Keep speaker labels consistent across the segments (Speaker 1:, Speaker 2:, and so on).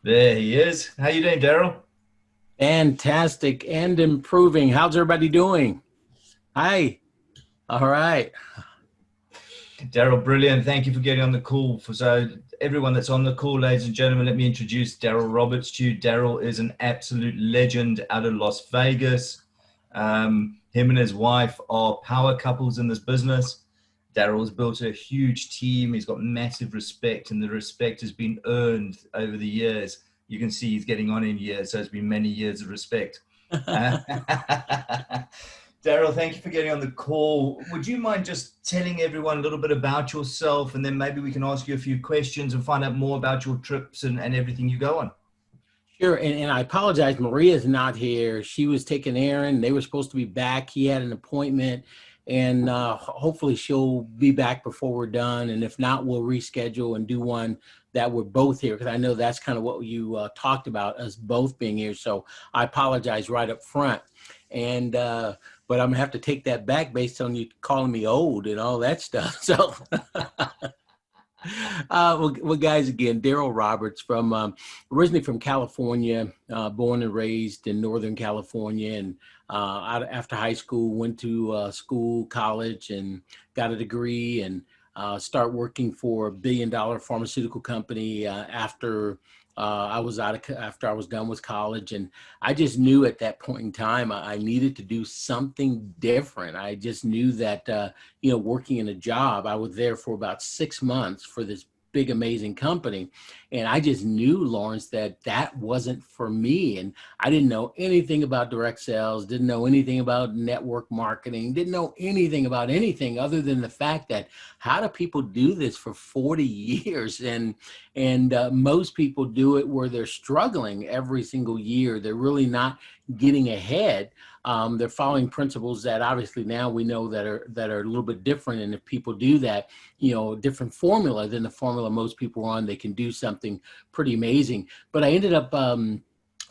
Speaker 1: There he is. How you doing, Darryl?
Speaker 2: Fantastic and improving. How's everybody doing? Hi. All right.
Speaker 1: Darryl, brilliant. Thank you for getting on the call. So everyone that's on the call, ladies and gentlemen, let me introduce Darryl Roberts to you. Darryl is an absolute legend out of Las Vegas. Him and his wife are power couples in this business. Darryl's built a huge team. He's got massive respect, and the respect has been earned over the years. You can see he's getting on in years, so it's been many years of respect. Darryl, thank you for getting on the call. Would you mind just telling everyone a little bit about yourself, and then maybe we can ask you a few questions and find out more about your trips and everything you go on?
Speaker 2: Sure. And I apologize. Maria's not here. She was taking Aaron. They were supposed to be back. He had an appointment, and hopefully she'll be back before we're done. And if not, we'll reschedule and do one that we're both here, because I know that's kind of what you talked about, us both being here. So I apologize right up front. And but I'm gonna have to take that back based on you calling me old and all that stuff. So well, guys, again, Darryl Roberts from originally from California, born and raised in Northern California, and after high school, went to school, college, and got a degree, and start working for a $1 billion pharmaceutical company after I was done with college. And I just knew at that point in time I needed to do something different. I just knew that working in a job, I was there for about 6 months for this big amazing company, and I just knew, Lawrence, that wasn't for me. And I didn't know anything about direct sales, didn't know anything about network marketing, didn't know anything about anything other than the fact that how do people do this for 40 years? And most people do it where they're struggling every single year. They're really not getting ahead. They're following principles that obviously now we know that are a little bit different. And if people do that, different formula than the formula most people are on, they can do something pretty amazing. But I ended up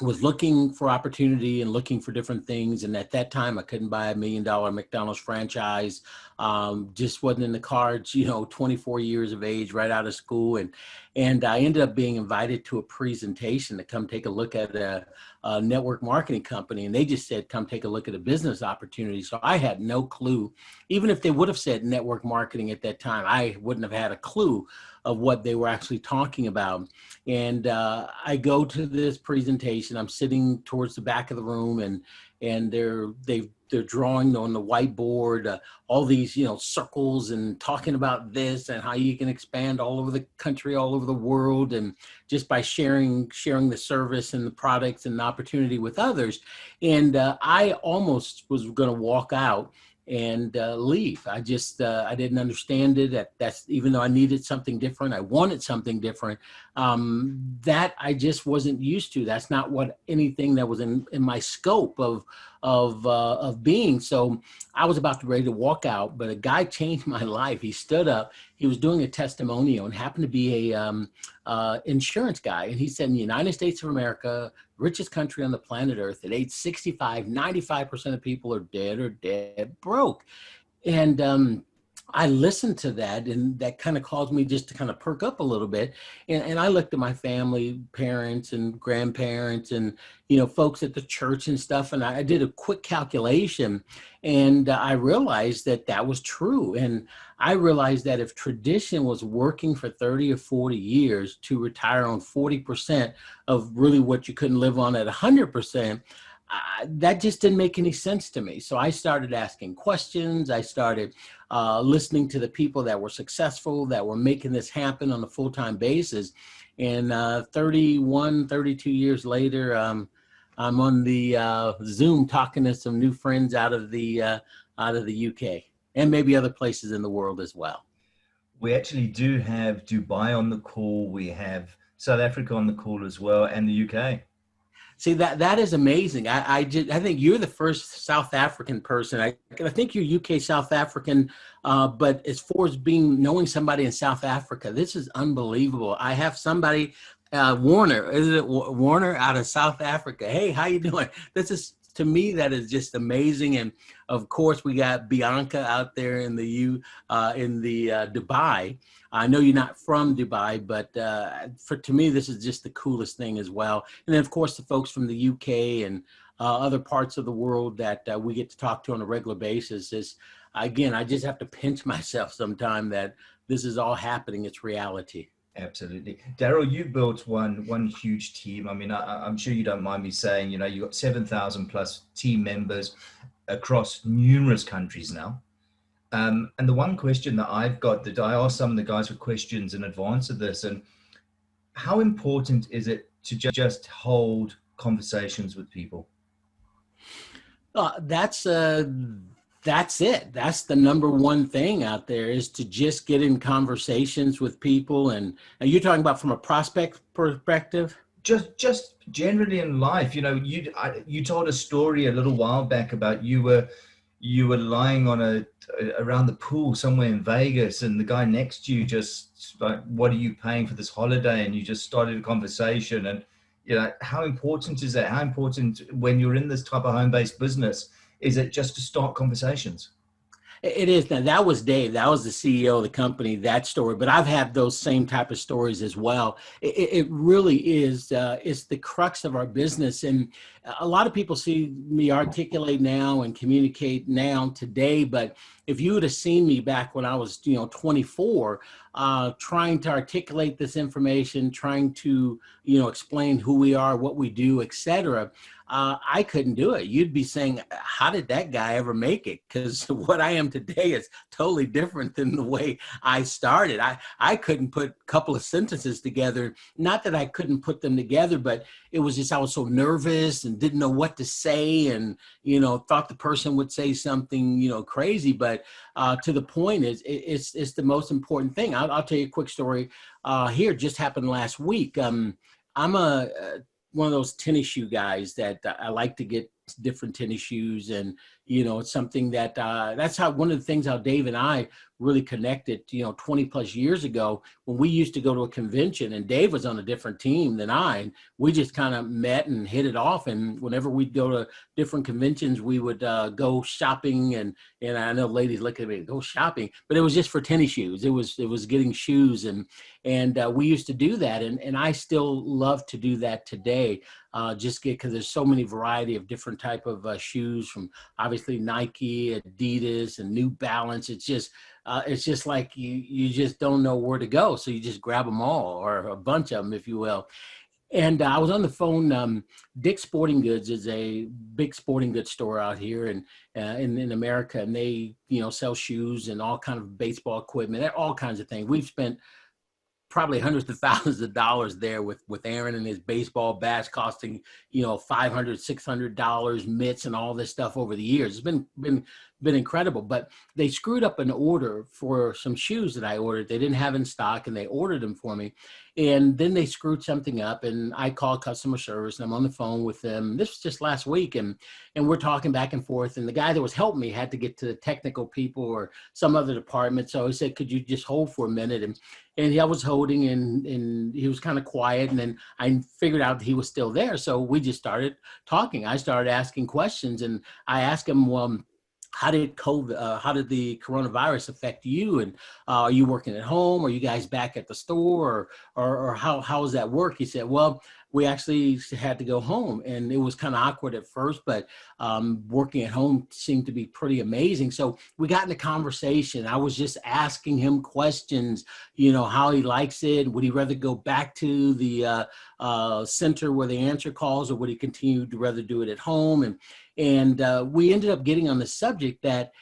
Speaker 2: was looking for opportunity and looking for different things. And at that time, I couldn't buy $1 million McDonald's franchise. Just wasn't in the cards, 24 years of age, right out of school. And I ended up being invited to a presentation to come take a look at a network marketing company. And they just said, come take a look at a business opportunity. So I had no clue. Even if they would have said network marketing at that time, I wouldn't have had a clue of what they were actually talking about. And I go to this presentation. I'm sitting towards the back of the room, and they're drawing on the whiteboard all these circles and talking about this and how you can expand all over the country, all over the world, and just by sharing the service and the products and the opportunity with others. And I almost was going to walk out and leave. I didn't understand it. That's even though I needed something different, I wanted something different. That I just wasn't used to. That's not what anything that was in my scope of being. So I was about to ready to walk out, but a guy changed my life. He stood up. He was doing a testimonial and happened to be a insurance guy. And he said, in the United States of America, richest country on the planet Earth, at age 65, 95% of people are dead or dead broke. And I listened to that, and that kind of caused me just to kind of perk up a little bit. And I looked at my family, parents and grandparents, and folks at the church and stuff. And I did a quick calculation, and I realized that was true. And I realized that if tradition was working for 30 or 40 years to retire on 40% of really what you couldn't live on at 100%, that just didn't make any sense to me. So I started asking questions. I started listening to the people that were successful, that were making this happen on a full-time basis. And 31, 32 years later, I'm on the Zoom talking to some new friends out of the UK and maybe other places in the world as well.
Speaker 1: We actually do have Dubai on the call. We have South Africa on the call as well, and the UK.
Speaker 2: See, that is amazing. I think you're the first South African person. I think you're UK South African, but as far as knowing somebody in South Africa, this is unbelievable. I have somebody, Warner, is it Warner out of South Africa? Hey, how you doing? This is, to me, that is just amazing. And of course, we got Bianca out there in the Dubai. I know you're not from Dubai, but to me, this is just the coolest thing as well. And then, of course, the folks from the UK and other parts of the world that we get to talk to on a regular basis is, again, I just have to pinch myself sometime that this is all happening. It's reality.
Speaker 1: Absolutely. Darryl, you built one huge team. I mean, I'm sure you don't mind me saying, you know, you've got 7,000 plus team members across numerous countries now. And the one question that I've got, that I asked some of the guys for questions in advance of this, and how important is it to just hold conversations with people?
Speaker 2: That's it. That's the number one thing out there, is to just get in conversations with people. And are you talking about from a prospect perspective?
Speaker 1: Just generally in life, you know, you told a story a little while back about you were lying on around the pool somewhere in Vegas, and the guy next to you just like, what are you paying for this holiday? And you just started a conversation. And you know, how important is that? How important when you're in this type of home-based business is it just to start conversations?
Speaker 2: It is. Now, that was Dave. That was the CEO of the company, that story. But I've had those same type of stories as well. It really is. It's the crux of our business. And a lot of people see me articulate now and communicate now today. But if you would have seen me back when I was, 24, trying to articulate this information, trying to, explain who we are, what we do, et cetera, I couldn't do it. You'd be saying, how did that guy ever make it? Because what I am today is totally different than the way I started. I couldn't put a couple of sentences together. Not that I couldn't put them together, but it was just I was so nervous and didn't know what to say, and, thought the person would say something, crazy. But to the point is, it's the most important thing. I'll tell you a quick story here. Just happened last week. I'm one of those tennis shoe guys that I like to get different tennis shoes. And, it's something that that's how one of the things how Dave and I really connected, 20 plus years ago when we used to go to a convention, and Dave was on a different team than I. And we just kind of met and hit it off. And whenever we'd go to different conventions, we would go shopping. And I know ladies look at me, go shopping, but it was just for tennis shoes. It was getting shoes. And we used to do that. And I still love to do that today. Because there's so many variety of different type of shoes, from obviously Nike, Adidas, and New Balance. It's just like you just don't know where to go, so you just grab them all, or a bunch of them, if you will. And I was on the phone. Dick's Sporting Goods is a big sporting goods store out here and in America, and they sell shoes and all kind of baseball equipment, all kinds of things. We've spent probably hundreds of thousands of dollars there with Aaron and his baseball bats costing, $500, $600, mitts and all this stuff over the years. It's been incredible. But they screwed up an order for some shoes that I ordered. They didn't have in stock, and they ordered them for me. And then they screwed something up, and I called customer service, and I'm on the phone with them. This was just last week, and we're talking back and forth. And the guy that was helping me had to get to the technical people or some other department. So he said, could you just hold for a minute? And I was holding, and he was kind of quiet. And then I figured out that he was still there. So we just started talking. I started asking questions, and I asked him, well, how did the coronavirus affect you? And are you working at home? Are you guys back at the store? Or how does that work? He said, well, we actually had to go home, and it was kind of awkward at first, but working at home seemed to be pretty amazing. So we got in a conversation. I was just asking him questions, how he likes it. Would he rather go back to the center where they answer calls, or would he continue to rather do it at home? And we ended up getting on the subject that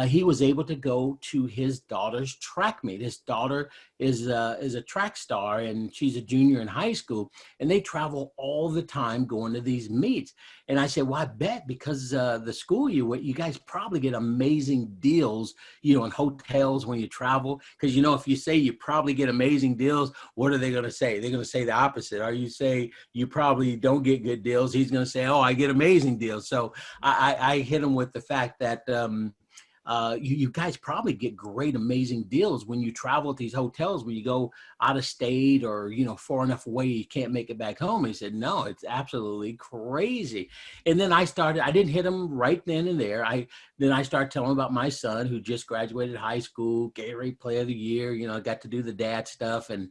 Speaker 2: he was able to go to his daughter's track meet. His daughter is a track star, and she's a junior in high school, and they travel all the time going to these meets. And I said, well, I bet because the school you guys probably get amazing deals, in hotels when you travel. Because, if you say you probably get amazing deals, what are they going to say? They're going to say the opposite. Or you say you probably don't get good deals, he's going to say, oh, I get amazing deals. So I hit him with the fact that you guys probably get great, amazing deals when you travel at these hotels, when you go out of state or, far enough away, you can't make it back home. And he said, no, it's absolutely crazy. And then I didn't hit him right then and there. Then I started telling him about my son who just graduated high school, Gatorade Player of the Year, got to do the dad stuff. And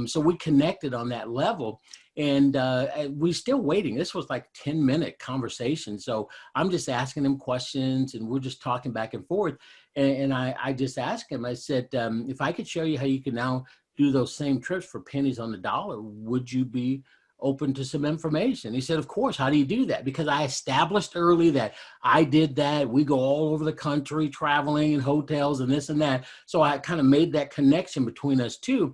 Speaker 2: so we connected on that level. And we're still waiting. This was like 10-minute conversation. So I'm just asking him questions and we're just talking back and forth. And I just asked him, I said, if I could show you how you can now do those same trips for pennies on the dollar, would you be open to some information? He said, of course. How do you do that? Because I established early that I did that. We go all over the country traveling in hotels and this and that. So I kind of made that connection between us two.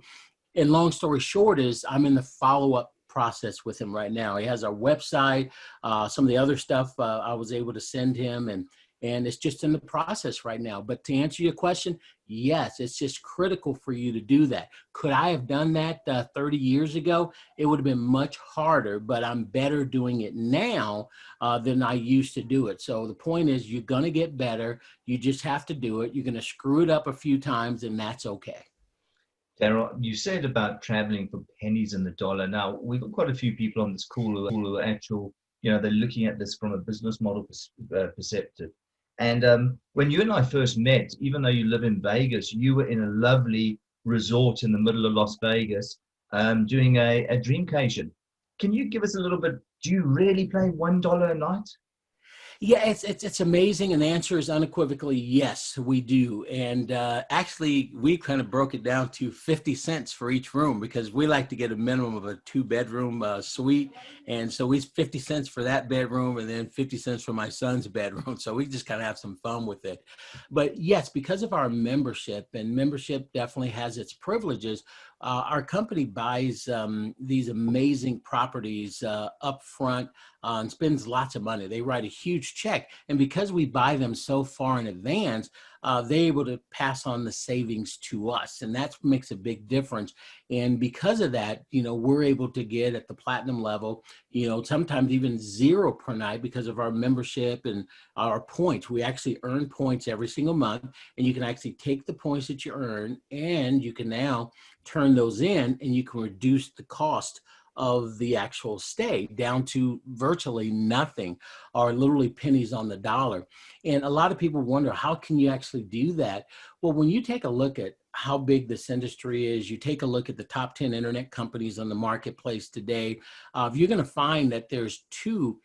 Speaker 2: And long story short is I'm in the follow-up process with him right now. He has our website, some of the other stuff I was able to send him, and it's just in the process right now. But to answer your question, yes, it's just critical for you to do that. Could I have done that 30 years ago? It would have been much harder, but I'm better doing it now than I used to do it. So the point is, you're going to get better. You just have to do it. You're going to screw it up a few times, and that's okay.
Speaker 1: Darryl, you said about traveling for pennies in the dollar. Now, we've got quite a few people on this call who are actual, they're looking at this from a business model perspective. And when you and I first met, even though you live in Vegas, you were in a lovely resort in the middle of Las Vegas doing a dreamcation. Can you give us a little bit, do you really play $1 a night?
Speaker 2: Yeah, it's amazing. And the answer is unequivocally yes, we do. And actually, we kind of broke it down to 50 cents for each room because we like to get a minimum of a 2-bedroom suite. And so we 50 cents for that bedroom and then 50 cents for my son's bedroom. So we just kind of have some fun with it. But yes, because of our membership, and membership definitely has its privileges, our company buys these amazing properties up front and spends lots of money. They write a huge check. And because we buy them so far in advance, they're able to pass on the savings to us. And that makes a big difference. And because of that, we're able to get at the platinum level, sometimes even 0 per night because of our membership and our points. We actually earn points every single month. And you can actually take the points that you earn and you can now turn those in and you can reduce the cost of the actual stay down to virtually nothing or literally pennies on the dollar. And a lot of people wonder, how can you actually do that? Well, when you take a look at how big this industry is, you take a look at the top 10 internet companies on the marketplace today, you're going to find that there's 2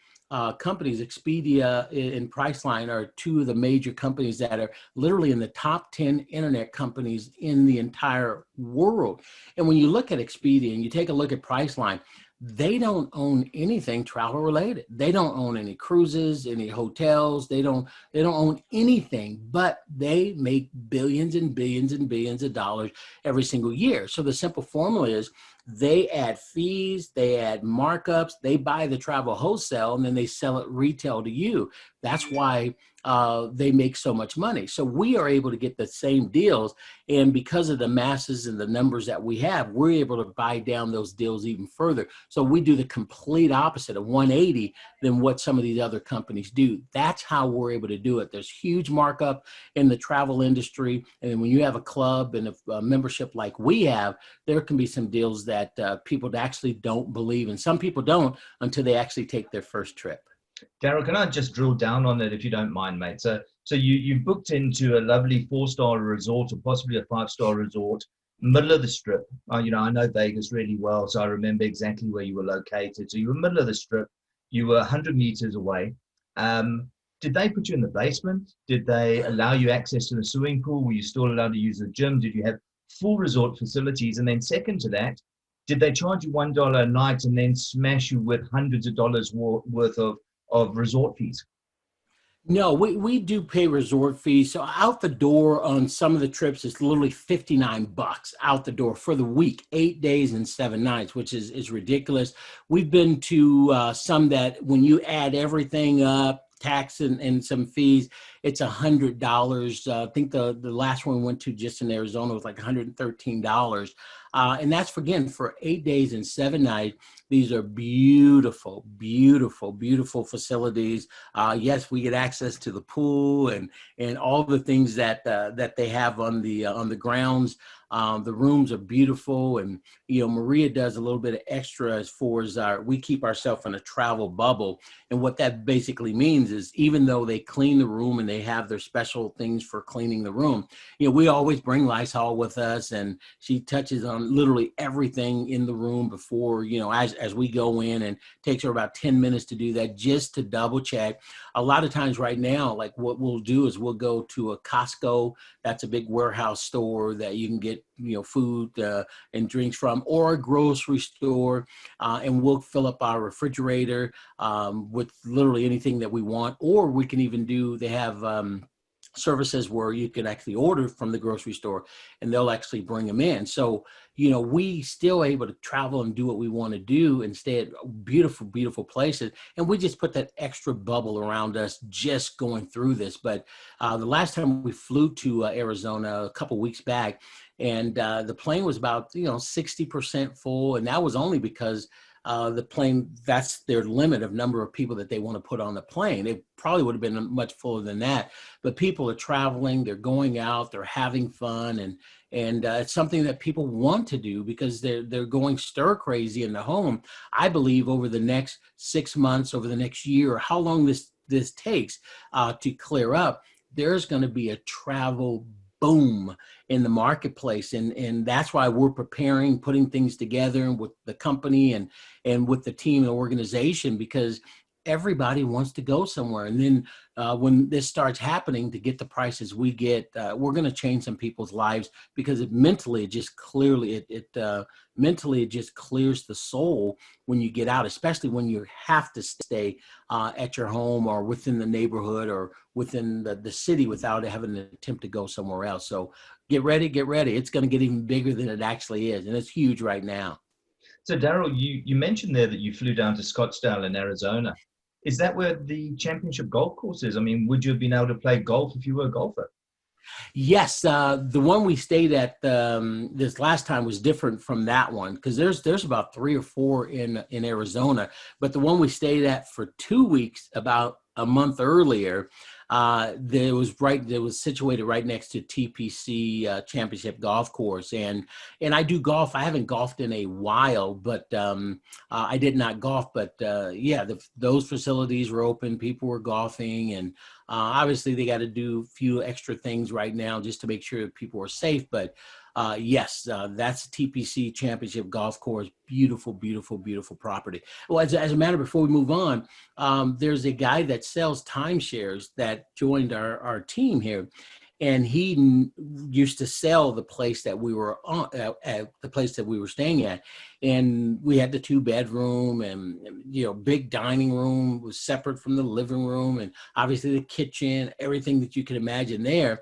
Speaker 2: companies, Expedia and Priceline, are 2 of the major companies that are literally in the top 10 internet companies in the entire world. And when you look at Expedia and you take a look at Priceline, they don't own anything travel related. They don't own any cruises, any hotels. They don't own anything, but they make billions and billions and billions of dollars every single year. So the simple formula is they add fees, they add markups, they buy the travel wholesale, and then they sell it retail to you. That's why they make so much money. So we are able to get the same deals. And because of the masses and the numbers that we have, we're able to buy down those deals even further. So we do the complete opposite of 180 than what some of these other companies do. That's how we're able to do it. There's huge markup in the travel industry. And when you have a club and a membership like we have, there can be some deals that people actually don't believe. And some people don't until they actually take their first trip.
Speaker 1: Darryl, can I just drill down on that if you don't mind, mate? So you booked into a lovely 4-star resort or possibly a 5-star resort, middle of the strip. I know Vegas really well, so I remember exactly where you were located. So you were middle of the strip. You were 100 meters away. Did they put you in the basement? Did they allow you access to the swimming pool? Were you still allowed to use the gym? Did you have full resort facilities? And then second to that, did they charge you $1 a night and then smash you with hundreds of dollars worth of resort fees?
Speaker 2: No, we do pay resort fees. So out the door on some of the trips, it's literally $59 out the door for the week, 8 days and 7 nights, which is ridiculous. We've been to some that when you add everything up, tax and some fees, it's $100. I think the last one we went to just in Arizona was like $113. And that's for 8 days and 7 nights. These are beautiful, beautiful, beautiful facilities. Yes, we get access to the pool and all the things that that they have on the grounds. The rooms are beautiful, and Maria does a little bit of extra as far as we keep ourselves in a travel bubble. And what that basically means is, even though they clean the room and they have their special things for cleaning the room, we always bring Lysol with us, and she touches on literally everything in the room before, as we go in, and takes her about 10 minutes to do that, just to double check. A lot of times right now, like what we'll do is we'll go to a Costco. That's a big warehouse store that you can get food and drinks from, or a grocery store, and we'll fill up our refrigerator with literally anything that we want. Or we can even they have services where you can actually order from the grocery store and they'll actually bring them in. So, we still able to travel and do what we want to do and stay at beautiful, beautiful places. And we just put that extra bubble around us just going through this. But the last time we flew to Arizona a couple weeks back, and the plane was about 60% full, and that was only because the plane, that's their limit of number of people that they want to put on the plane. It probably would have been much fuller than that, but people are traveling, they're going out, they're having fun, and it's something that people want to do because they're going stir crazy in the home. I believe over the next 6 months, over the next year, how long this takes to clear up, there's going to be a travel boom in the marketplace, and that's why we're preparing, putting things together with the company and with the team and organization, because everybody wants to go somewhere. And then when this starts happening, to get the prices we get, we're going to change some people's lives, because mentally it just clears the soul when you get out, especially when you have to stay at your home or within the neighborhood or within the city without having to attempt to go somewhere else. So get ready. It's going to get even bigger than it actually is, and it's huge right now.
Speaker 1: So Darryl, you mentioned there that you flew down to Scottsdale in Arizona. Is that where the championship golf course is? I mean, would you have been able to play golf if you were a golfer?
Speaker 2: Yes, the one we stayed at this last time was different from that one, because there's about 3 or 4 in Arizona, but the one we stayed at for 2 weeks about a month earlier, there was situated right next to TPC Championship Golf Course, and I do golf. I haven't golfed in a while, but I did not golf. But yeah, those facilities were open. People were golfing, and obviously they got to do a few extra things right now just to make sure that people are safe. But yes, that's TPC Championship Golf Course. Beautiful, beautiful, beautiful property. Well, as a matter, before we move on, there's a guy that sells timeshares that joined our team here. And he used to sell the place that we were on, at the place that we were staying at, and we had the 2-bedroom, and big dining room was separate from the living room, and obviously the kitchen, everything that you can imagine there.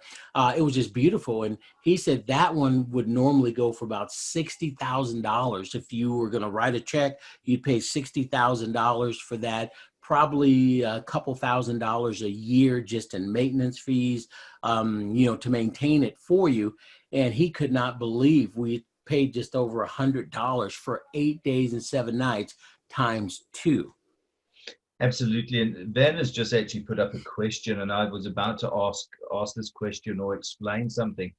Speaker 2: It was just beautiful, and he said that one would normally go for about $60,000. If you were going to write a check, you'd pay $60,000 for that. Probably a couple $1,000s a year just in maintenance fees, to maintain it for you. And he could not believe we paid just over $100 for 8 days and 7 nights times 2.
Speaker 1: Absolutely. And Ben has just actually put up a question, and I was about to ask this question or explain something.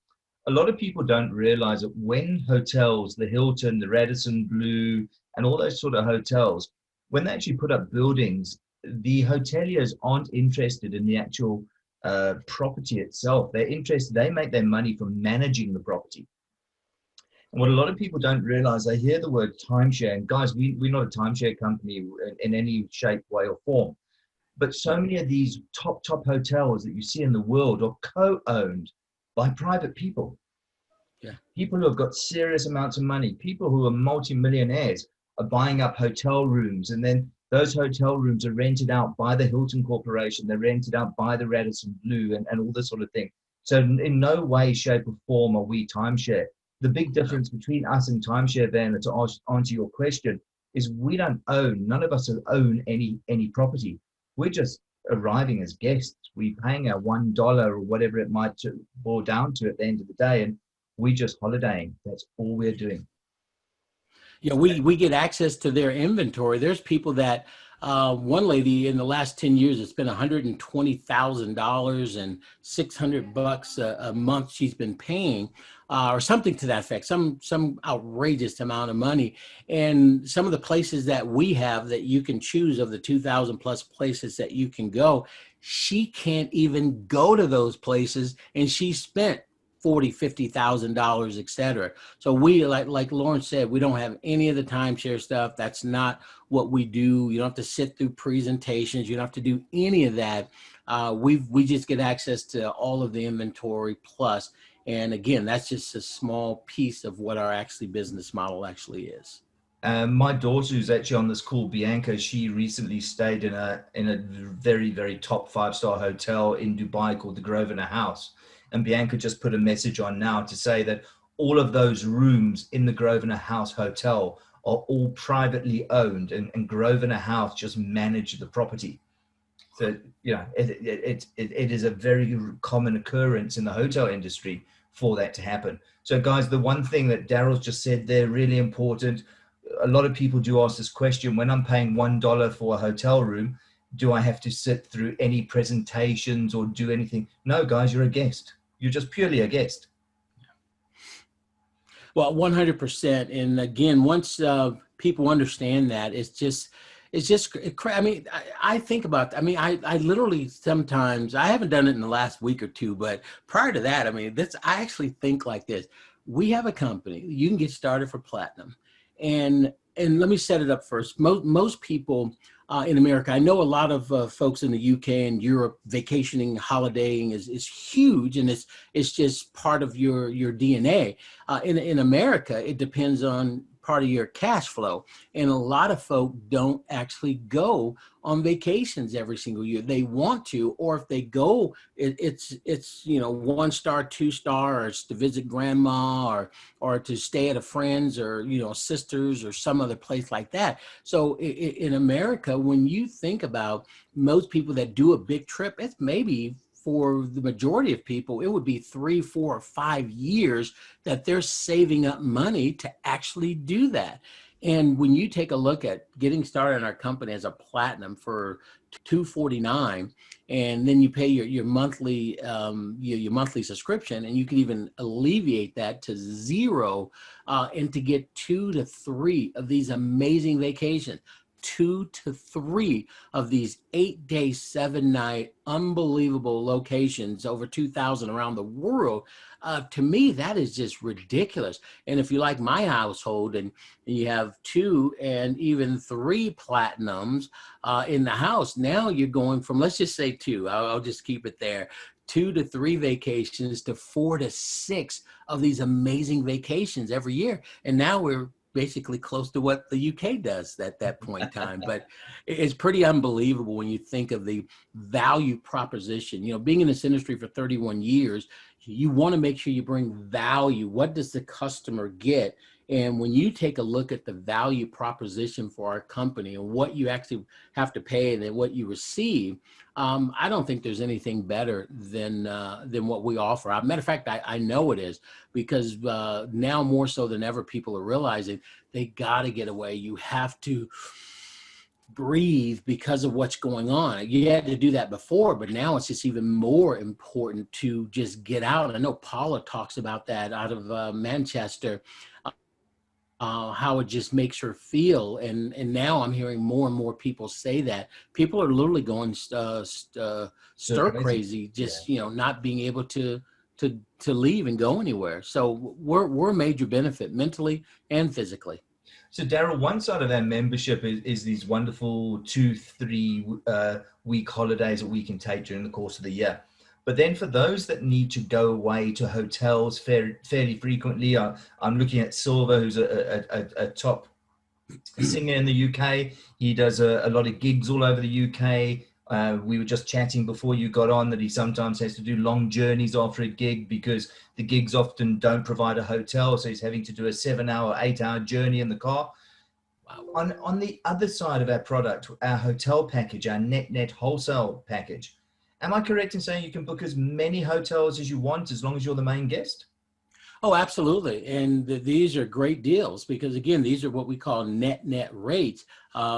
Speaker 1: A lot of people don't realize that when hotels, the Hilton, the Radisson Blu, and all those sort of hotels, when they actually put up buildings, the hoteliers aren't interested in the actual property itself. They're interested, they make their money from managing the property. And what a lot of people don't realize, they hear the word timeshare, and guys, we're not a timeshare company in any shape, way, or form. But so many of these top hotels that you see in the world are co-owned by private people.
Speaker 2: Yeah.
Speaker 1: People who have got serious amounts of money, people who are multimillionaires are buying up hotel rooms, and then those hotel rooms are rented out by the Hilton Corporation, they're rented out by the Radisson Blu, and all this sort of thing. So in no way, shape, or form are we timeshare. The big difference between us and timeshare, Van, to answer your question, is we don't own, none of us own any property. We're just arriving as guests. We're paying our $1 or whatever it might boil down to at the end of the day, and we just holidaying. That's all we're doing.
Speaker 2: Yeah, we get access to their inventory. There's people that one lady in the last 10 years has spent $120,000 and $600 a month she's been paying, or something to that effect, some outrageous amount of money. And some of the places that we have that you can choose of the 2,000 plus places that you can go, she can't even go to those places, and she spent 40, $50,000, et cetera. So we, like Lauren said, we don't have any of the timeshare stuff. That's not what we do. You don't have to sit through presentations. You don't have to do any of that. We just get access to all of the inventory plus. And again, that's just a small piece of what our actually business model actually is.
Speaker 1: My daughter, who's actually on this call, Bianca, she recently stayed in a very, very top 5-star hotel in Dubai called the Grosvenor House. And Bianca just put a message on now to say that all of those rooms in the Grosvenor House hotel are all privately owned, and Grosvenor House just manage the property. So, you know, it is a very common occurrence in the hotel industry for that to happen. So guys, the one thing that Darryl's just said there, really important. A lot of people do ask this question: when I'm paying $1 for a hotel room, do I have to sit through any presentations or do anything? No, guys, you're a guest. You're just purely a guest.
Speaker 2: Well, 100%. And again, once people understand that, I mean, I think about, I mean, I literally sometimes, I haven't done it in the last week or two, but prior to that, I mean, I actually think like this. We have a company, you can get started for platinum. And let me set it up first. Most people in America, I know a lot of folks in the UK and Europe, vacationing, holidaying is huge, and it's just part of your DNA. In America, it depends on part of your cash flow, and a lot of folk don't actually go on vacations every single year. They want to, or if they go, it's 1-star, 2-star, or it's to visit grandma, or to stay at a friend's, or sisters, or some other place like that. So in America, when you think about most people that do a big trip, it's maybe, for the majority of people, it would be 3, 4, or 5 years that they're saving up money to actually do that. And when you take a look at getting started in our company as a platinum for $249, and then you pay your monthly your monthly subscription, and you can even alleviate that to $0, and to get 2 to 3 of these amazing vacations. 2 to 3 of these 8-day, 7-night, unbelievable locations, over 2,000 around the world. To me, that is just ridiculous. And if you like my household, and you have 2 and even 3 platinums in the house, now you're going from, let's just say 2, I'll just keep it there, 2 to 3 vacations to 4 to 6 of these amazing vacations every year. And now we're basically close to what the UK does at that point in time. But it's pretty unbelievable when you think of the value proposition. Being in this industry for 31 years, you want to make sure you bring value. What does the customer get? And when you take a look at the value proposition for our company and what you actually have to pay and then what you receive, I don't think there's anything better than what we offer. As a matter of fact, I know it is, because now more so than ever, people are realizing they got to get away. You have to breathe because of what's going on. You had to do that before, but now it's just even more important to just get out. I know Paula talks about that out of Manchester. How it just makes her feel, and now I'm hearing more and more people say that people are literally going stir crazy, just not being able to leave and go anywhere. So we're a major benefit mentally and physically.
Speaker 1: So Darryl, one side of our membership is these wonderful 2-3 week holidays that we can take during the course of the year. But then for those that need to go away to hotels fairly frequently, I'm looking at Silver, who's a top singer in the UK. He does a lot of gigs all over the UK. We were just chatting before you got on that he sometimes has to do long journeys after a gig because the gigs often don't provide a hotel. So he's having to do a 7-hour, 8-hour journey in the car. Wow. On the other side of our product, our hotel package, our Netnet Wholesale package, am I correct in saying you can book as many hotels as you want as long as you're the main guest?
Speaker 2: Oh, absolutely. And these are great deals because, again, these are what we call net rates.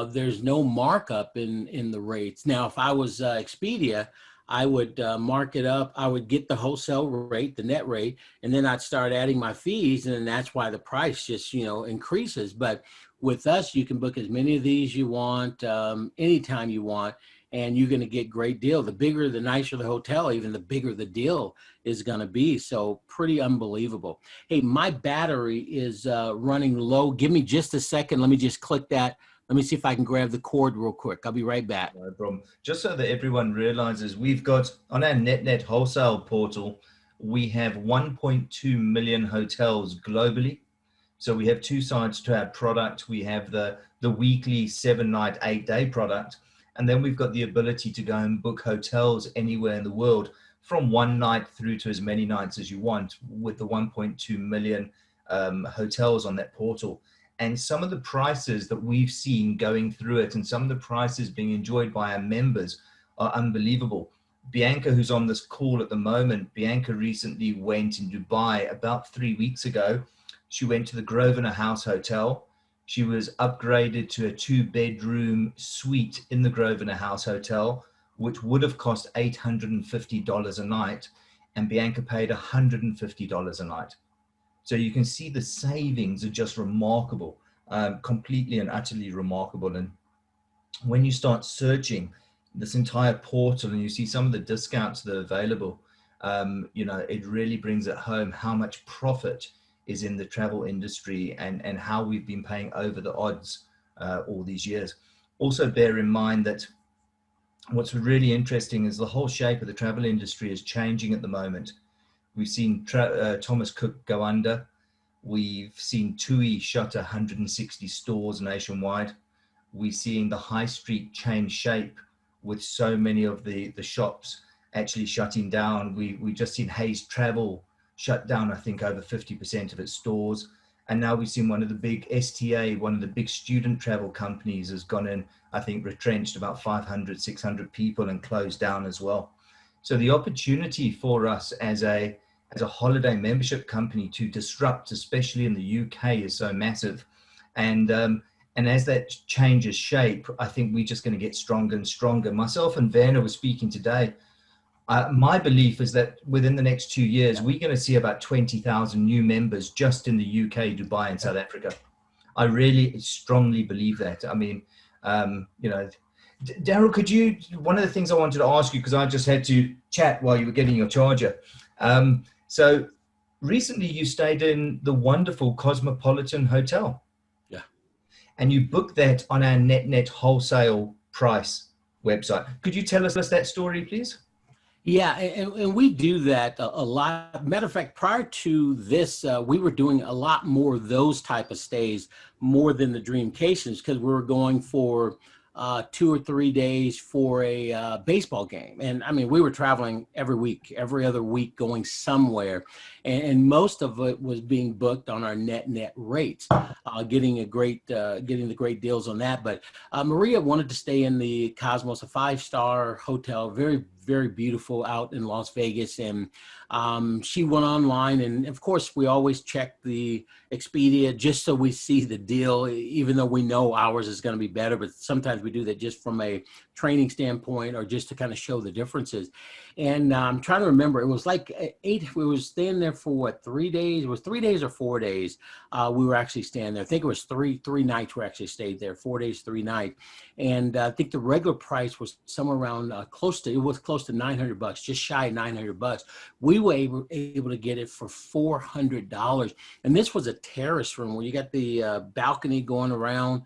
Speaker 2: There's no markup in the rates. Now, if I was Expedia, I would mark it up. I would get the wholesale rate, the net rate, and then I'd start adding my fees. And then that's why the price just, increases. But with us, you can book as many of these you want, anytime you want, and you're going to get great deal. The bigger, the nicer the hotel, even the bigger the deal is going to be. So pretty unbelievable. Hey, my battery is running low. Give me just a second. Let me just click that. Let me see if I can grab the cord real quick. I'll be right back.
Speaker 1: No problem. Just so that everyone realizes, we've got on our Netnet Wholesale portal, we have 1.2 million hotels globally. So we have two sides to our product. We have the weekly 7-night, 8-day product. And then we've got the ability to go and book hotels anywhere in the world from one night through to as many nights as you want with the 1.2 million hotels on that portal. And some of the prices that we've seen going through it and some of the prices being enjoyed by our members are unbelievable. Bianca, who's on this call at the moment, Bianca recently went in Dubai about 3 weeks ago. She went to the Grosvenor House Hotel. She was upgraded to a 2-bedroom suite in the Grosvenor House Hotel, which would have cost $850 a night. And Bianca paid $150 a night. So you can see the savings are just remarkable, completely and utterly remarkable. And when you start searching this entire portal and you see some of the discounts that are available, it really brings it home how much profit is in the travel industry and how we've been paying over the odds all these years. Also bear in mind that what's really interesting is the whole shape of the travel industry is changing at the moment. We've seen Thomas Cook go under. We've seen TUI shut 160 stores nationwide. We're seeing the high street change shape with so many of the shops actually shutting down. We just seen Hayes Travel shut down, I think, over 50% of its stores. And now we've seen one of the big STA, one of the big student travel companies has gone in, I think, retrenched about 500, 600 people and closed down as well. So the opportunity for us as a holiday membership company to disrupt, especially in the UK, is so massive. And as that changes shape, I think we're just going to get stronger and stronger. Myself and Werner were speaking today. My belief is that within the next 2 years, we're going to see about 20,000 new members just in the UK, Dubai, and South Africa. I really strongly believe that. I mean, Darryl, could you, one of the things I wanted to ask you, because I just had to chat while you were getting your charger. So recently you stayed in the wonderful Cosmopolitan Hotel.
Speaker 2: Yeah.
Speaker 1: And you booked that on our Netnet Wholesale price website. Could you tell us that story, please?
Speaker 2: Yeah, and we do that a lot. Matter of fact, prior to this, we were doing a lot more of those type of stays, more than the Dreamcations, because we were going for 2 or 3 days for a baseball game. And I mean, we were traveling every week, every other week, going somewhere. And most of it was being booked on our net rates, getting the great deals on that. But Maria wanted to stay in the Cosmos, a 5-star hotel, very, very beautiful out in Las Vegas. And she went online, and of course we always check the Expedia just so we see the deal, even though we know ours is going to be better. But sometimes we do that just from a training standpoint or just to kind of show the differences. And I'm trying to remember, it was like 8, we were staying there for what, 3 days? It was 3 days or 4 days. We were actually staying there. I think it was three nights we actually stayed there, 4 days, 3 nights. And I think the regular price was somewhere around close to $900, just shy of $900. We were able to get it for $400. And this was a terrace room where you got the balcony going around,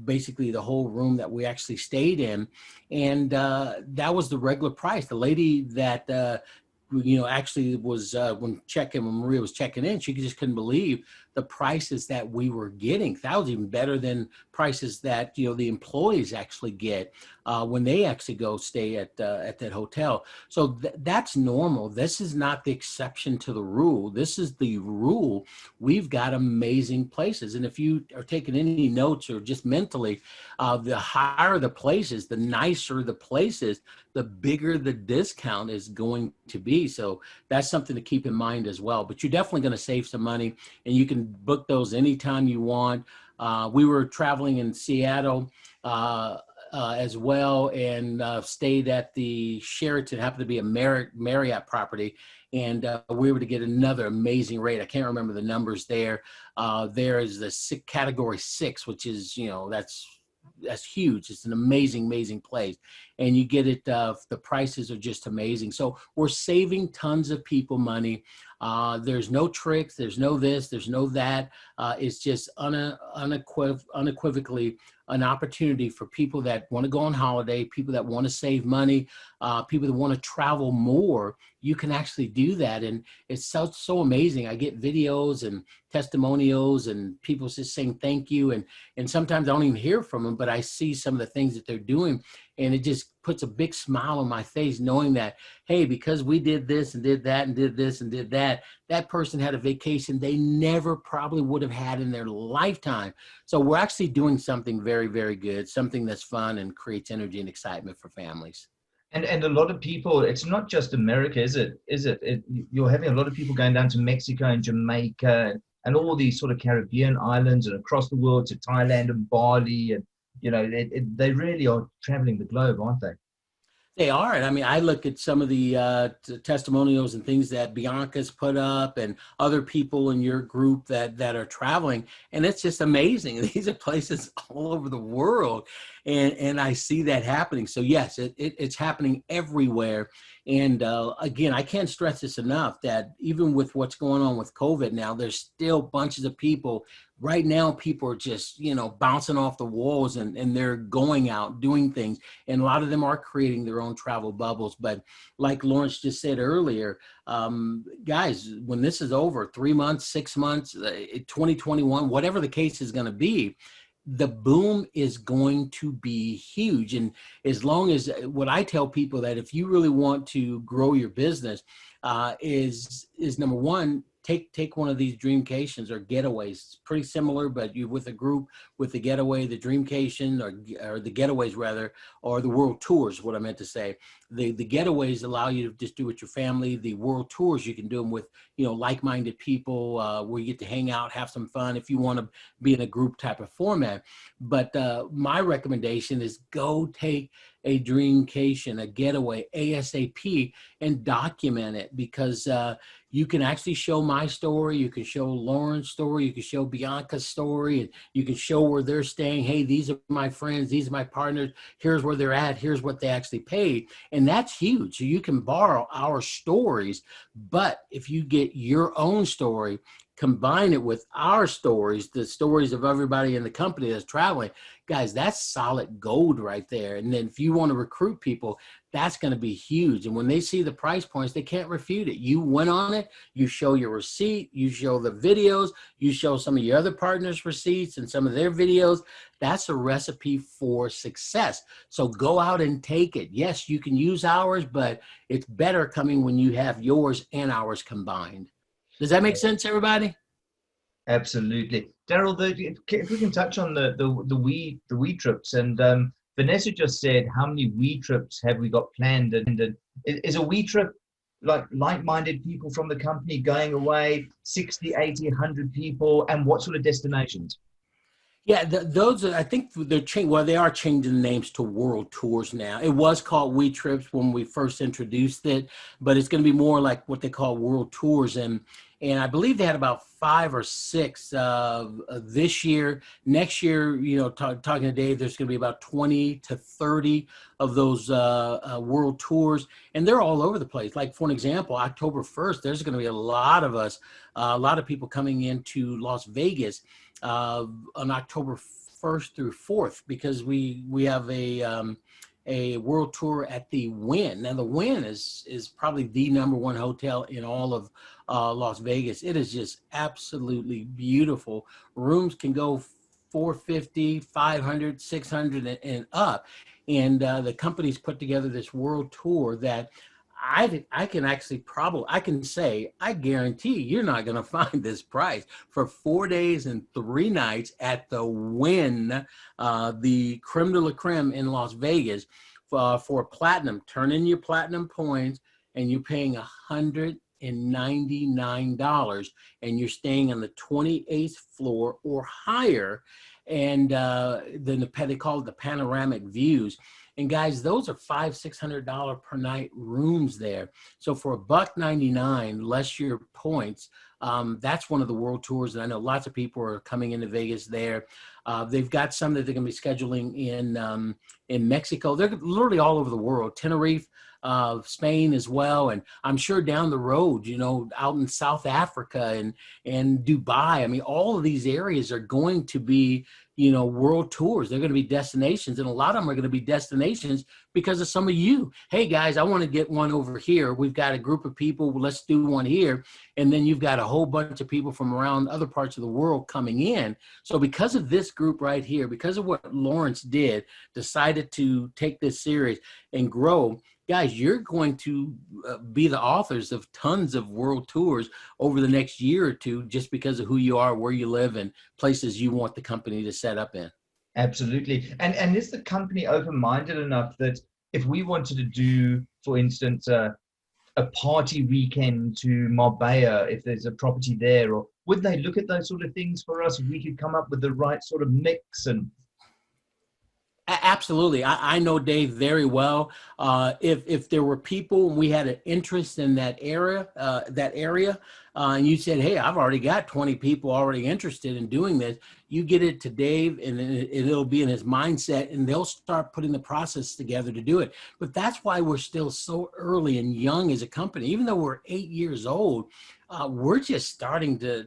Speaker 2: basically the whole room that we actually stayed in. And that was the regular price. The lady that actually was when Maria was checking in, she just couldn't believe the prices that we were getting. That was even better than prices that, you know, the employees actually get when they actually go stay at that hotel. So that's normal. This is not the exception to the rule. This is the rule. We've got amazing places. And if you are taking any notes or just mentally, the higher the places, the nicer the places, the bigger the discount is going to be. So that's something to keep in mind as well. But you're definitely going to save some money, and you can book those anytime you want. We were traveling in Seattle as well, and stayed at the Sheraton. Happened to be a Marriott property, and we were to get another amazing rate. I can't remember the numbers there. There is the category 6, which is, you know, that's huge. It's an amazing place, and you get it. The prices are just amazing. So we're saving tons of people money. There's no tricks. There's no this. There's no that. It's just unequivocally an opportunity for people that want to go on holiday, people that want to save money, people that want to travel more. You can actually do that, and it's so amazing. I get videos and testimonials and people just saying thank you, and sometimes I don't even hear from them, but I see some of the things that they're doing, and it just puts a big smile on my face knowing that, hey, because we did this and did that and did this and did that, that person had a vacation they never probably would have had in their lifetime. So we're actually doing something very good, something that's fun and creates energy and excitement for families.
Speaker 1: And a lot of people, it's not just America, is it? You're having a lot of people going down to Mexico and Jamaica and all these sort of Caribbean islands and across the world to Thailand and Bali. And, you know, they really are traveling the globe, aren't they?
Speaker 2: They are. And I mean, I look at some of the testimonials and things that Bianca's put up and other people in your group that are traveling, and it's just amazing. These are places all over the world, and I see that happening. So yes, it's happening everywhere. And again, I can't stress this enough that even with what's going on with COVID now, there's still bunches of people. Right now, people are just, you know, bouncing off the walls, and they're going out doing things. And a lot of them are creating their own travel bubbles. But like Lawrence just said earlier, guys, when this is over, 3 months, 6 months, 2021, whatever the case is going to be, the boom is going to be huge. And as long as what I tell people, that if you really want to grow your business, is number one, take one of these dreamcations or getaways. It's pretty similar, but you with a group with the getaway, the dreamcation, or the getaways rather, or the world tours, what I meant to say. The getaways allow you to just do it with your family. The world tours, you can do them with, you know, like-minded people, where you get to hang out, have some fun if you want to be in a group type of format. But my recommendation is go take a dreamcation, a getaway ASAP, and document it, because you can actually show my story, you can show Lauren's story, you can show Bianca's story, and you can show where they're staying. Hey, these are my friends, these are my partners, here's where they're at, here's what they actually paid. And that's huge. So you can borrow our stories, but if you get your own story, combine it with our stories, the stories of everybody in the company that's traveling, guys, that's solid gold right there. And then if you want to recruit people, that's going to be huge. And when they see the price points, they can't refute it. You went on it, you show your receipt, you show the videos, you show some of your other partners' receipts and some of their videos. That's a recipe for success. So go out and take it. Yes, you can use ours, but it's better coming when you have yours and ours combined. Does that make sense, everybody?
Speaker 1: Absolutely. Darryl, if we can touch on the we trips, and Vanessa just said, how many we trips have we got planned? And is a we trip like-minded people from the company going away, 60, 80, 100 people, and what sort of destinations?
Speaker 2: Yeah, those are, I think they're changing. Well, they are changing the names to World Tours now. It was called We Trips when we first introduced it, but it's going to be more like what they call World Tours. And I believe they had about 5 or 6 this year. Next year, you know, talking to Dave, there's going to be about 20 to 30 of those World Tours, and they're all over the place. Like for an example, October 1st, there's going to be a lot of us, a lot of people coming into Las Vegas on October 1st through 4th, because we have a a world tour at the Wynn. Now the Wynn is probably the #1 hotel in all of Las Vegas. It is just absolutely beautiful. Rooms can go 450, 500, 600 and up. And the company's put together this world tour that I can actually I can say, I guarantee you're not going to find this price for 4 days and 3 nights at the Wynn, the creme de la creme in Las Vegas for platinum. Turn in your platinum points and you're paying $199 and you're staying on the 28th floor or higher. And then they call it the panoramic views. And guys, those are $500-600 per night rooms there. So for $199 less your points, that's one of the world tours. And I know lots of people are coming into Vegas there. They've got some that they're going to be scheduling in Mexico. They're literally all over the world. Tenerife, Spain as well. And I'm sure down the road, out in South Africa and Dubai. I mean, all of these areas are going to be, world tours. They're going to be destinations. And a lot of them are going to be destinations because of some of you. Hey guys, I want to get one over here. We've got a group of people. Let's do one here. And then you've got a whole bunch of people from around other parts of the world coming in. So because of this group right here, because of what Lawrence decided to take this series and grow, guys, you're going to be the authors of tons of world tours over the next year or two, just because of who you are, where you live, and places you want the company to set up in.
Speaker 1: Absolutely. And is the company open-minded enough that if we wanted to do, for instance, a party weekend to Marbella, if there's a property there, or would they look at those sort of things for us if we could come up with the right sort of mix? And
Speaker 2: absolutely. I know Dave very well. If there were people, we had an interest in that area, and you said, hey, I've already got 20 people already interested in doing this, you get it to Dave and it'll be in his mindset and they'll start putting the process together to do it. But that's why we're still so early and young as a company. Even though we're 8 years old, we're just starting to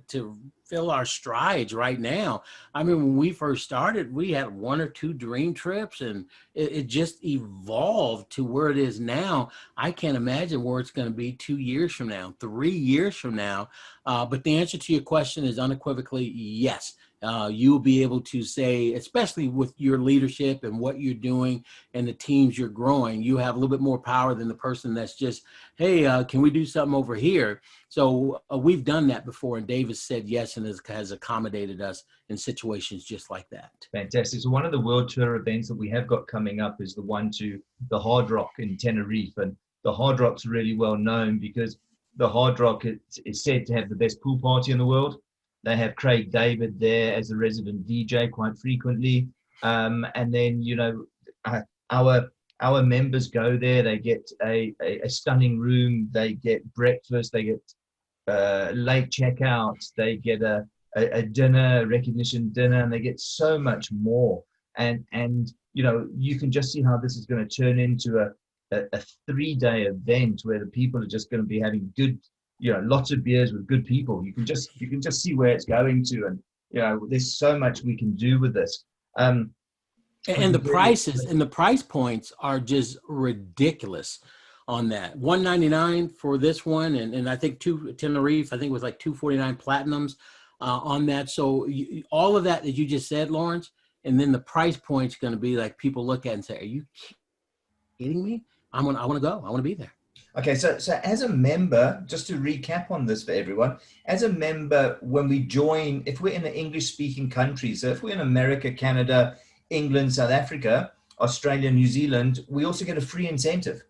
Speaker 2: fill our strides right now. I mean, when we first started, we had 1 or 2 dream trips and it just evolved to where it is now. I can't imagine where it's going to be 2 years from now, 3 years from now. But the answer to your question is unequivocally yes. You'll be able to say, especially with your leadership and what you're doing and the teams you're growing, you have a little bit more power than the person that's just, hey, can we do something over here? So we've done that before, and Dave has said yes and has accommodated us in situations just like that.
Speaker 1: Fantastic. So one of the world tour events that we have got coming up is the one to the Hard Rock in Tenerife. And the Hard Rock's really well known because the Hard Rock is said to have the best pool party in the world. They have Craig David there as a resident DJ quite frequently. And then, our members go there, they get a stunning room, they get breakfast, they get late checkouts, they get a dinner, a recognition dinner, and they get so much more. And you can just see how this is going to turn into a 3-day event where the people are just going to be having good, lots of beers with good people. You can just see where it's going to, and there's so much we can do with this.
Speaker 2: And the prices and the price points are just ridiculous on that. $199 for this one, and I think Tenerife, I think it was like $249 platinums on that. So all of that you just said, Lawrence, and then the price point's going to be like people look at and say, "Are you kidding me? I want to go. I want to be there."
Speaker 1: Okay, so as a member, just to recap on this for everyone, as a member, when we join, if we're in an English-speaking country, so if we're in America, Canada, England, South Africa, Australia, New Zealand, we also get a free incentive.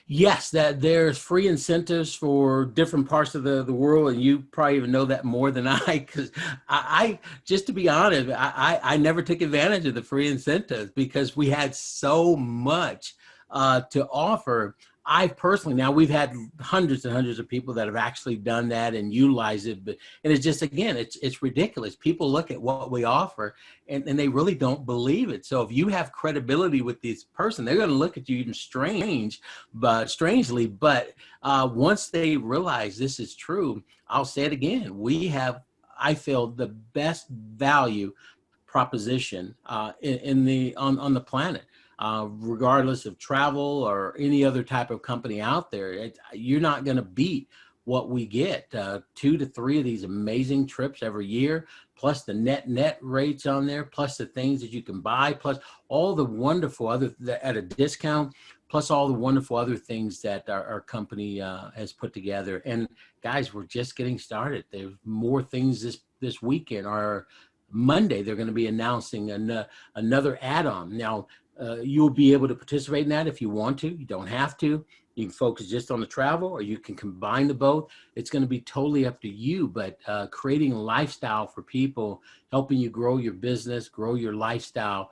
Speaker 2: Yes, that there's free incentives for different parts of the world, and you probably even know that more than I, because I just to be honest, I never took advantage of the free incentives because we had so much to offer. I personally, now we've had hundreds and hundreds of people that have actually done that and utilized it, and it's just, again, it's ridiculous. People look at what we offer and they really don't believe it. So if you have credibility with this person, they're going to look at you even strangely, but once they realize this is true, I'll say it again, we have, I feel, the best value proposition on the planet. Regardless of travel or any other type of company out there, you're not going to beat what we get. 2 to 3 of these amazing trips every year, plus the net rates on there, plus the things that you can buy, plus all the wonderful other at a discount, plus all the wonderful other things that our company has put together. And guys, we're just getting started. There's more things this weekend or Monday. They're going to be announcing another add-on. Now, you'll be able to participate in that if you want to. You don't have to. You can focus just on the travel, or you can combine the both. It's going to be totally up to you, but creating a lifestyle for people, helping you grow your business, grow your lifestyle,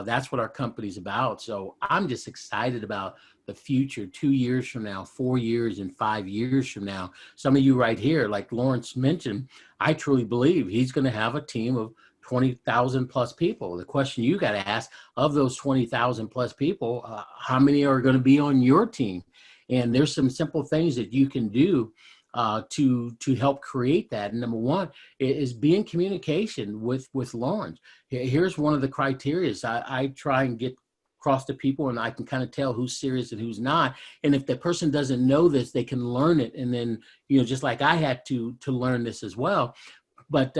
Speaker 2: that's what our company's about. So I'm just excited about the future 2 years from now, 4 years, and 5 years from now. Some of you right here, like Lawrence mentioned, I truly believe he's going to have a team of 20,000 plus people. The question you got to ask, of those 20,000 plus people, how many are going to be on your team? And there's some simple things that you can do to help create that. And number one is be in communication with Lawrence. Here's one of the criteria. I try and get across to people, and I can kind of tell who's serious and who's not. And if the person doesn't know this, they can learn it. And then, just like I had to learn this as well. But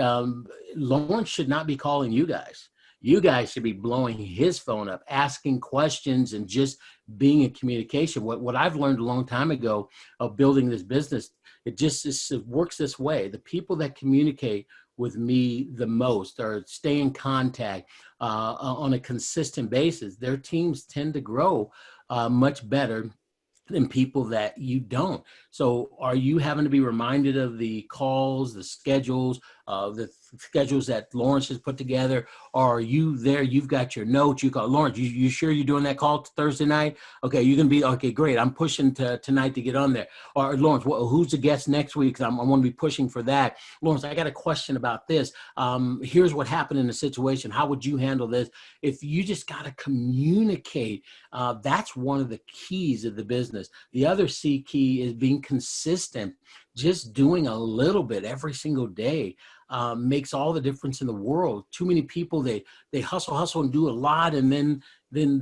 Speaker 2: Lawrence should not be calling you guys. You guys should be blowing his phone up, asking questions, and just being in communication. What I've learned a long time ago of building this business, it works this way. The people that communicate with me the most or stay in contact on a consistent basis, their teams tend to grow much better than people that you don't. So are you having to be reminded of the calls, the schedules that Lawrence has put together? Or are you there? You've got your notes. You call Lawrence. You sure you're doing that call Thursday night? Okay, you're gonna be okay. Great. I'm pushing tonight to get on there. Or Lawrence, who's the guest next week? I want to be pushing for that. Lawrence, I got a question about this. Here's what happened in the situation. How would you handle this? If you just got to communicate, that's one of the keys of the business. The other C key is being consistent. Just doing a little bit every single day makes all the difference in the world. Too many people, they hustle and do a lot, and then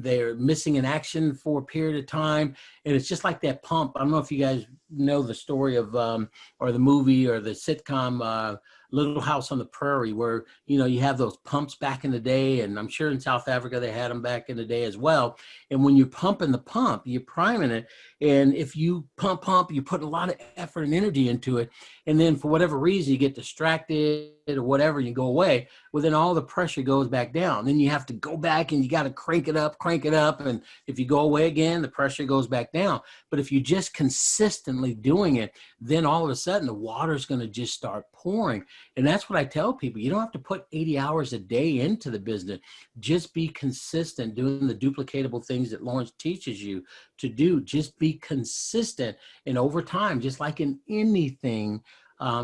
Speaker 2: they're missing in action for a period of time. And it's just like that pump. I don't know if you guys know the story of or the movie or the sitcom Little House on the Prairie, where you have those pumps back in the day, and I'm sure in South Africa they had them back in the day as well. And when you're pumping the pump, you're priming it, and if you pump, you put a lot of effort and energy into it, and then for whatever reason you get distracted or whatever, and you go away, well then all the pressure goes back down. Then you have to go back and you got to crank it up, and if you go away again, the pressure goes back down. But if you're just consistently doing it, then all of a sudden the water's going to just start pouring. And that's what I tell people. You don't have to put 80 hours a day into the business. Just be consistent doing the duplicatable things that Lawrence teaches you to do. Just be consistent, and over time, just like in anything,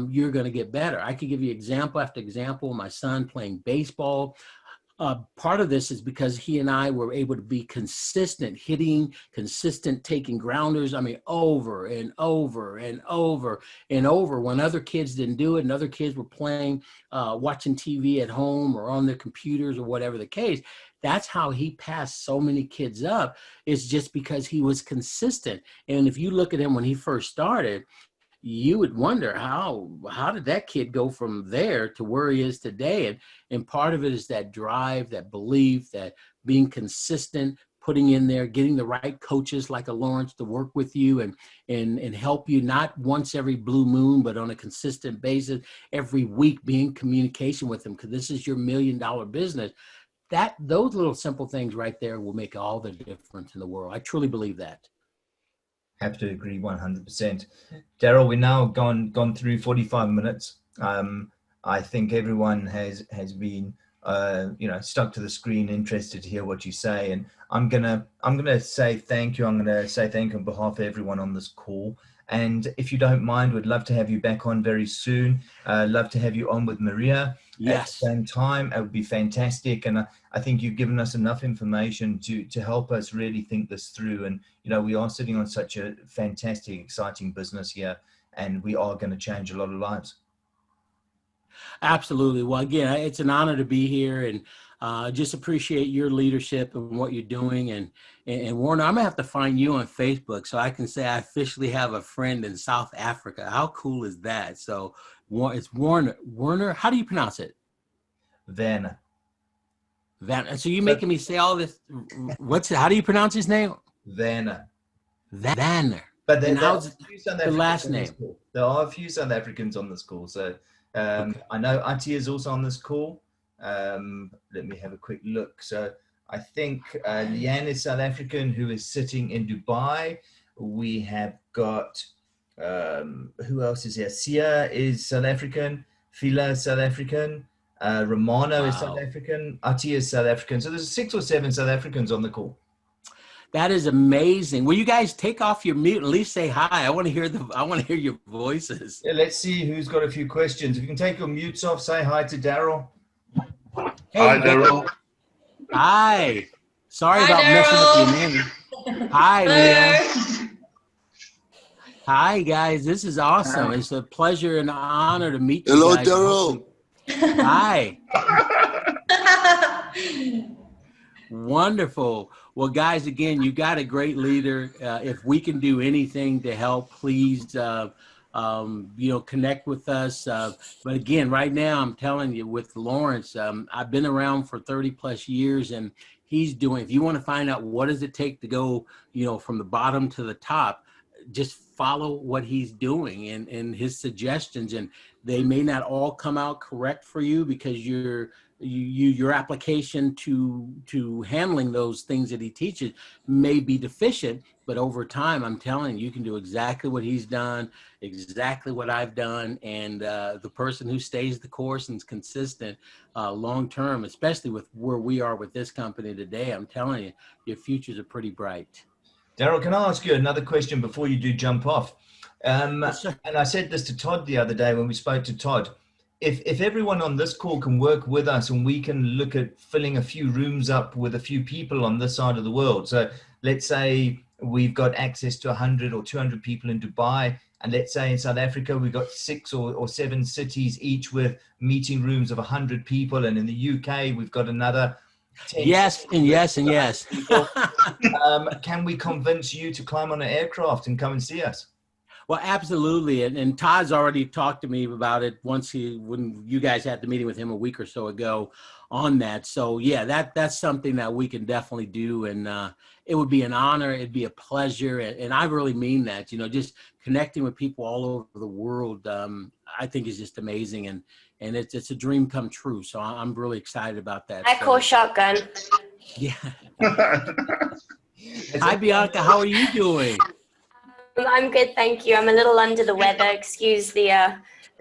Speaker 2: you're going to get better. I could give you example after example. My son playing baseball. Part of this is because he and I were able to be consistent, hitting, consistent, taking grounders. I mean, over and over and over and over, when other kids didn't do it and other kids were playing, watching TV at home or on their computers or whatever the case. That's how he passed so many kids up. It's just because he was consistent. And if you look at him when he first started, you would wonder how did that kid go from there to where he is today? And part of it is that drive, that belief, that being consistent, putting in there, getting the right coaches like a Lawrence to work with you and help you, not once every blue moon, but on a consistent basis, every week, be in communication with them, because this is your $1 million business. Those little simple things right there will make all the difference in the world. I truly believe that.
Speaker 1: Have to agree 100%. Darryl, we're now gone through 45 minutes. I think everyone has been stuck to the screen, interested to hear what you say, and I'm gonna say thank you. I'm gonna say thank you on behalf of everyone on this call. And if you don't mind, we'd love to have you back on very soon. Love to have you on with Maria at the same time. It would be fantastic. And I think you've given us enough information to help us really think this through. And, we are sitting on such a fantastic, exciting business here, and we are going to change a lot of lives.
Speaker 2: Absolutely. Well, again, it's an honor to be here, and just appreciate your leadership and what you're doing. And Warner, I'm gonna have to find you on Facebook so I can say I officially have a friend in South Africa. How cool is that? So it's Warner. Warner, how do you pronounce it?
Speaker 1: Then.
Speaker 2: Van. So you're making me say all this. How do you pronounce his name?
Speaker 1: Vanner.
Speaker 2: Vanner.
Speaker 1: But
Speaker 2: and how's
Speaker 1: the
Speaker 2: last name?
Speaker 1: There are a few South Africans on this call. So
Speaker 2: Okay.
Speaker 1: I know Ati is also on this call. Let me have a quick look. So I think Leanne is South African, who is sitting in Dubai. We have got, who else is here? Sia is South African. Fila is South African. Romano is South African. Ati is South African. So there's 6 or 7 South Africans on the call.
Speaker 2: That is amazing. Will you guys take off your mute and at least say hi? I want to hear your voices.
Speaker 1: Yeah, let's see who's got a few questions. If you can take your mutes off, say hi to Darryl.
Speaker 2: Hey,
Speaker 3: hi, Darryl.
Speaker 2: Hi. Sorry about messing up your name. Hi, Leah. Hi, guys. This is awesome. Hi. It's a pleasure and honor to meet you.
Speaker 3: Hello,
Speaker 2: guys.
Speaker 3: Darryl.
Speaker 2: Hi. Wonderful. Well, guys, again, you got a great leader. If we can do anything to help, please, connect with us. But again, right now, I'm telling you, with Lawrence, I've been around for 30 plus years, and he's doing, if you want to find out what does it take to go, from the bottom to the top, just follow what he's doing and his suggestions. And they may not all come out correct for you because your application to handling those things that he teaches may be deficient, but over time, I'm telling you, you can do exactly what he's done, exactly what I've done. And the person who stays the course and is consistent long-term, especially with where we are with this company today, I'm telling you, your futures are pretty bright.
Speaker 1: Darryl, can I ask you another question before you do jump off?
Speaker 2: Yes,
Speaker 1: and I said this to Todd the other day when we spoke to Todd. If everyone on this call can work with us and we can look at filling a few rooms up with a few people on this side of the world. So let's say we've got access to 100 or 200 people in Dubai. And let's say in South Africa, we've got 6 or 7 cities, each with meeting rooms of 100 people. And in the UK, we've got another 10.
Speaker 2: Yes, and yes, and yes.
Speaker 1: Can we convince you to climb on an aircraft and come and see us?
Speaker 2: Well, absolutely. And Todd's already talked to me about it when you guys had the meeting with him a week or so ago on that. So yeah, that's something that we can definitely do. And it would be an honor. It'd be a pleasure. And I really mean that, just connecting with people all over the world, I think is just amazing. And it's a dream come true. So I'm really excited about that.
Speaker 4: I call shotgun.
Speaker 2: Yeah. Hi, Bianca. How are you doing?
Speaker 4: I'm good, thank you. I'm a little under the weather. Excuse the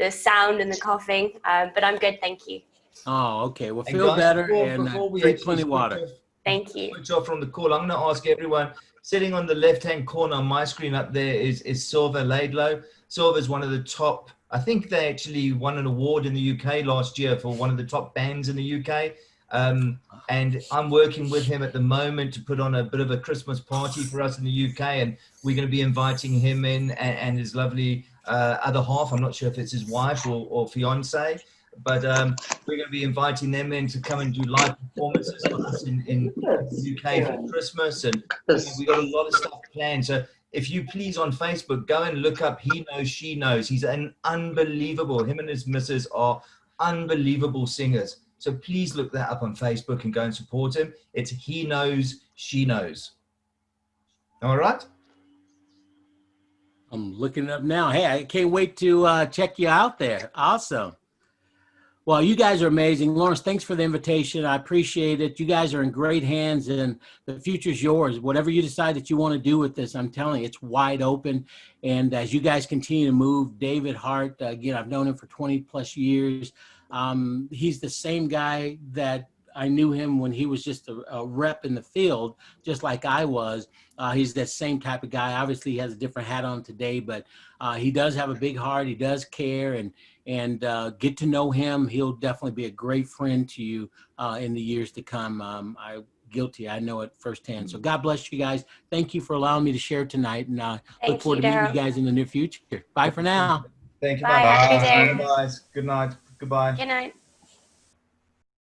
Speaker 4: sound and the coughing, but I'm good, thank you.
Speaker 2: Oh, okay. Well, feel better and drink plenty of water.
Speaker 4: Thank you.
Speaker 1: Switch off from the call. I'm going to ask everyone, sitting on the left-hand corner on my screen up there is Silva Laidlow. Silva is one of the top, I think they actually won an award in the UK last year for one of the top bands in the UK. And I'm working with him at the moment to put on a bit of a Christmas party for us in the UK. And we're going to be inviting him in and his lovely other half. I'm not sure if it's his wife or fiance, but we're going to be inviting them in to come and do live performances for us in the UK for Christmas. And we've got a lot of stuff planned. So if you please on Facebook, go and look up He Knows, She Knows. He's an unbelievable, him and his missus are unbelievable singers. So please look that up on Facebook and go and support him. It's He Knows, She Knows. All right?
Speaker 2: I'm looking it up now. Hey, I can't wait to check you out there. Awesome. Well, you guys are amazing. Lawrence, thanks for the invitation. I appreciate it. You guys are in great hands and the future's yours. Whatever you decide that you want to do with this, I'm telling you, it's wide open. And as you guys continue to move, David Hart, again, I've known him for 20 plus years. He's the same guy that I knew him when he was just a rep in the field, just like I was. He's that same type of guy. Obviously, he has a different hat on today, but he does have a big heart. He does care, and get to know him. He'll definitely be a great friend to you in the years to come. I know it firsthand. So God bless you guys. Thank you for allowing me to share tonight, and look forward to meeting you guys in the near future. Bye for now.
Speaker 1: Thank you.
Speaker 4: Bye.
Speaker 1: Bye. Good night. Goodbye.
Speaker 4: Good night.